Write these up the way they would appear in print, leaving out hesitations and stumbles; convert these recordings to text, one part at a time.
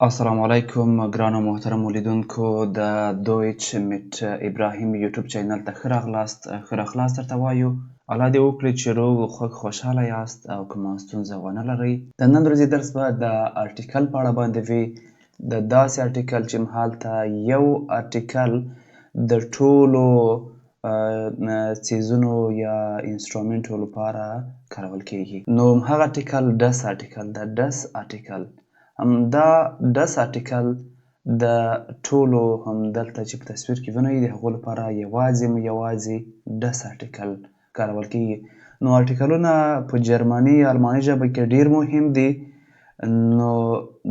السلام علیکم ګرانو محترمو لیدونکو د دویچ میټ ابراهیم یوټیوب چینل ته ښه راغلاست درته وایو. الله دې وکړي چې روغ خوږ خوشحاله یاست او کومه ستونزه ونه لرئ. د نن ورځې درس به د ارټیکل په اړه باندې وي، د داسې ارټیکل چې مهالته یو ارټیکل د ټولو څیزونو یا انسټرومنټو لپاره کارول کیږي. نو هغه ارټیکل ډس ارټیکل ده. ډس ارټیکل دا ډس ارټیکل د ټولو همدلته چې په تصویر کې وینئ د هغو لپاره یوازې ډس ارټیکل کارول کیږي. نو ارټیکلونه په جرمني یا الماني ژبه کې ډیر مهم دي. نو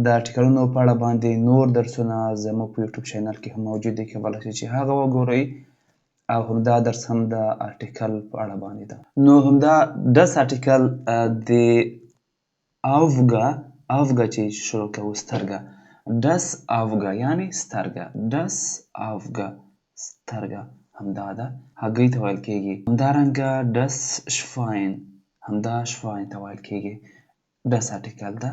د ارټیکلونو په اړه باندې نور درسونه زموږ په یوټیوب چینل کې هم موجود دي، کولی شئ چې هغه وګورئ او همدا درس هم د ارټیکل په اړه باندې ده. نو همدا ډس ارټیکل د اوفګه چې شروع کوو سترګه، ډس اوفګه یعنی سترګه، ډس اوفګه سترګه همدا ده، هګۍ ته ویل کیږي. همدارنګه ډس شفاین، همدا شفاین ته ویل کیږي، ډس ارټیکل ده.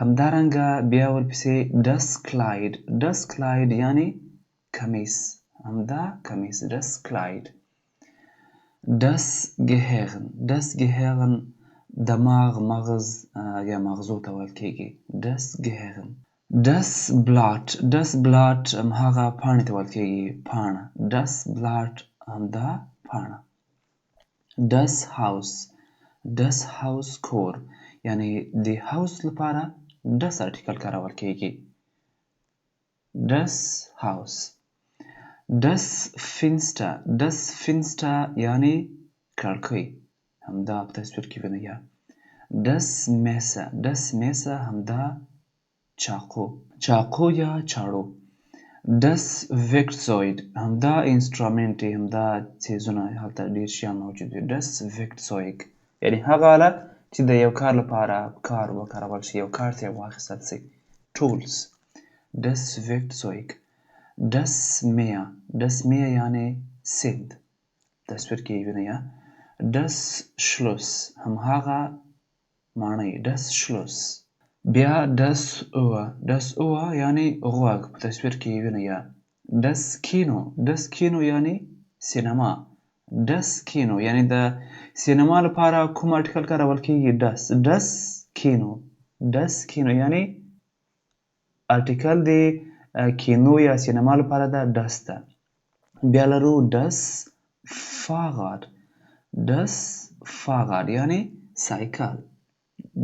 همدارنګه بیا ورپسې ډس کلاید، ډس کلاید یعنی کمیس، همدا کمیس ډس کلاید. ډس ګهیغن، ډس ګهیغن دماغ، مغز یا مغزو ته ویل کیږي، ډس ګهیغن. ډس بلاټ، ډس بلاټ هغه پاڼې ته ویل کیږي، پاڼه، ډس بلاټ همدا پاڼه. ډس هاوس، ډس هاوس کور، یعنی د هاوس لپاره ډس ارټیکل کارول کیږي، ډس هاوس. ډس فینسټه، ډس فینسټه یعنی کړکۍ، همدا په تصویر کې وینئ. ډس میسه، ډس میسه همدا چاقو، چاقو یا چاړو. ډس ویکټزوید همدا انسټرومنټ دی، همدا څیزونه هلته ډیر شیان موجود دي. ډس ویکټزویک یعنی هغه آله چې د یو کار لپاره کار وکارول شي، یو کار ته واخیستل شي، ټولز. ډس ویکټزویک. ډس میا، ډس میا یعنی سیند، تصویر کې وینئ. ډس شلوس هماغه ماڼۍ، ډس شلوس. بیا ډس اوه، ډس اوه یعنی غوږ، په تصویر کې وینئ. ډس کینو، ډس کینو یعنی سینما، ډس کینو یعنی د سینما لپاره کوم ارټیکل کارول کیږي، ډس، ډس کینو، ډس کینو یعنی ارټیکل د کینو یا سینما لپاره ده، ډس ده. بیا لرو ډس فاغاد، ډس فاغاد یعنی سایکل،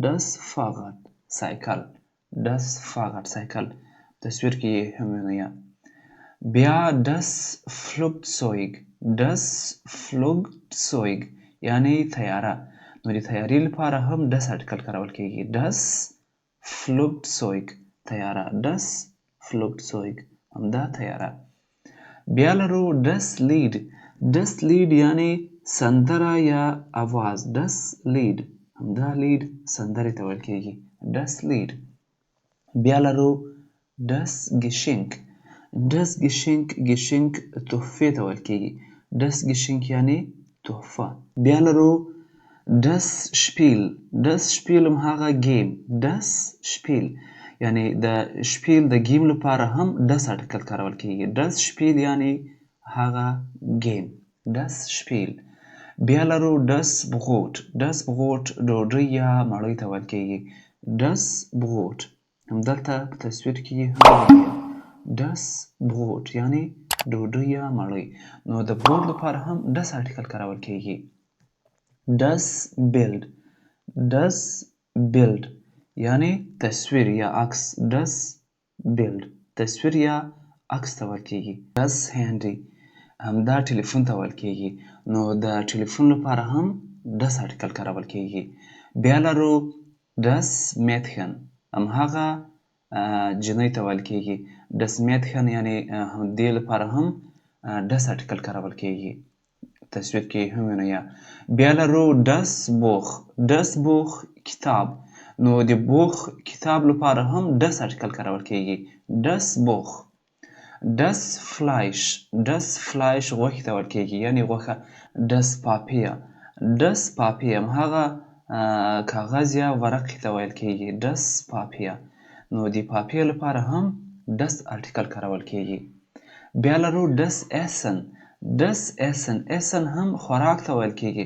ډس فاغاد سایکل، ډس فاغاد سایکل، تصویر کې هم وینئ. بیا ډس فلوګزویګ، ډس فلوګزویګ یعنی تیاره. نو د تیارې لپاره هم ډس ارټیکل کارول کیږي، ډس فلوګزویګ تیاره، ډس فلوګزویګ همدا تیاره. بیا لرو ډس لید، ډس لید یعنی سندره یا اواز، ډس لید همدا لید سندرې ته ویل کیږي، ډس لید. بیا لرو ډس ګشینک، ډس ګشینک، ګشینک تحفې ته ویل کیږي، ډس ګشینک یعنی تحفه. بیا لرو ډس شپیل، ډس شپیل هماغه گیم، ډس شپیل یعنی د شپیل د گیم لپاره هم ډس ارټیکل کارول کیږي، ډس شپیل یعنی هغه گیم، ډس شپیل. بیا لرو ډس بغوټ، ډس بغوټ ډوډۍ یا مړۍ ته ویل کیږي، ډس بغوټ همدلته په تصویر کې هم ډس بغوټ یعنی ډوډۍ یا مړۍ. نو د بغوټ لپاره هم ډس ارټیکل کارول کیږي، ډس بیلډ، ډس بیلډ یعنی تصویر یا عکس، ډس بیلډ تصویر یا عکس ته ویل کیږي. ډس هینډي همدا ټلیفون ته ویل کیږي، نو د ټلیفون لپاره هم ډس ارټیکل کارول کیږي. بیا لرو ډس میتخن هماغه جنۍ ته ویل کیږي، ډس میتخن یعنی دې لپاره هم ډس ارټیکل کارول کیږي، تصویر کې هم وینئ. بیا لرو ډس بوخ، ډس بوخ کتاب، نو د بوخ کتاب لپاره هم ډس ارټیکل کارول کیږي، ډس بوخ. ډس فلایش، ډس فلایش غوښې ته ویل کیږي یعنی غوښه، ډس پاپیه، ډس پاپیه هماغه کاغذ یا ورقې ته ویل کیږي، ډس پاپیه. نو د پاپي لپاره هم دس آرټیکل کارول کیږي. بیا لرو دس ایسن. دس ایسن، ایسن هم خوراک ته ویل کیږي.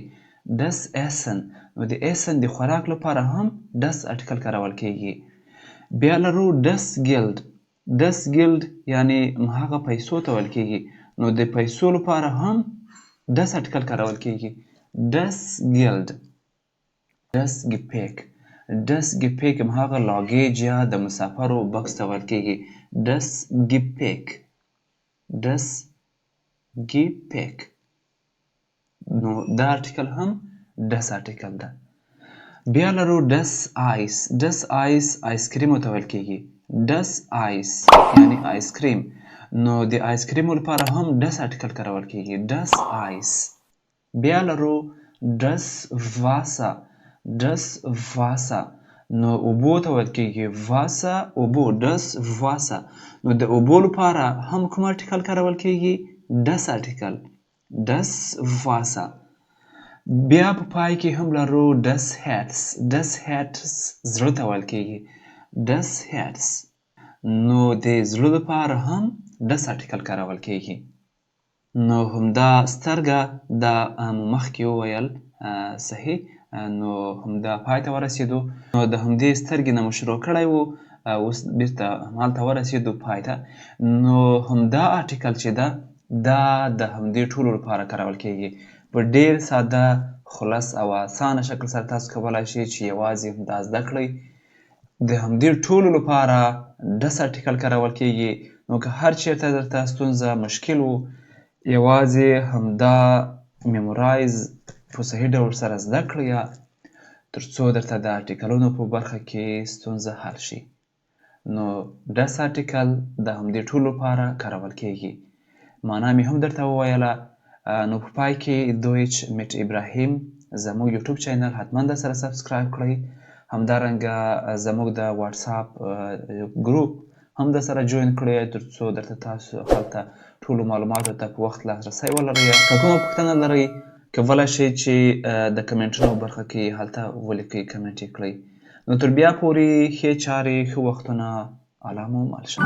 دس ایسن، نو د ایسن د خوراک لپاره هم دس آرټیکل کارول کیږي. بیا لرو دس ګیلد. دس ګیلد یعنی هغه پیسو ته ویل کیږي، نو د پیسو لپاره هم دس آرټیکل کارول کیږي. دس ګیلد. دس ګپیک. دس ګپیک هغه لاګیج یا د مسافرو بکس ته ویل کیږي. دس ګپیک. دس ګپیک. نو دا آرټیکل هم دس آرټیکل ده. بیا لرو دس آیس. دس آیس آیسکریمو ته ویل کیږي. دس آیس یعنی آیسکریم، نو د آیسکریمو لپاره هم دس آرټیکل کارول کیږي. دس آیس. بیا لرو دس واسا. دس واسا، نو اوبو ته ویل کیږي. واسا اوبو. دس واسا، نو د اوبو لپاره هم کوم آرټیکل کارول کیږي؟ دس آرټیکل. دس واسا. بیا په پای کې هم لرو دس هیټس. دس هیټس زړه ته ویل کیږي. دس هیټس، نو د زړه لپاره هم دس آرټیکل کارول کیږي. نو همدا سترګه دا مو مخکې وویل صحیح، نو همدا پای ته ورسېدو. نو د همدې سترګې نه مو شروع کړی وو، اوس بیرته همالته ورسېدو پای ته. نو همدا آرټیکل چې ده دا د همدې ټولو لپاره کارول کیږي. په ډېر ساده، خلص او اسانه شکل سره تاسو کولی شئ چې یوازې همدا زده کړئ. د همدې ټولو لپاره دس آرټیکل کارول کیږي. نو که هر چېرته درته ستونزه مشکل و، یوازې همدا میمورایز په صحیح ډول سره زده کړئ تر څو درته د آرټیکلونو په برخه کې ستونزه حل شي. نو دس آرټیکل د همدې ټولو لپاره کارول کیږي. معنا مې هم درته وویله. نو په پای کې دویچ میټ ابراهیم زموږ یوټیوب چینل حتما در سره سبسکرایب کړئ. همدارنګه زموږ د واتساپ ګروپ هم در سره جوین کړئ تر څو درته تاسو هلته ټولو معلوماتو ته په وخت لاسرسی ولرئ. که کومه پوښتنه لرئ کولی شئ چې د کمنټونو برخه کې هلته ولیکئ، کمنټ یې کړئ. نو تر بیا پورې ښې چارې، ښه وختونه. الله مو مل شه.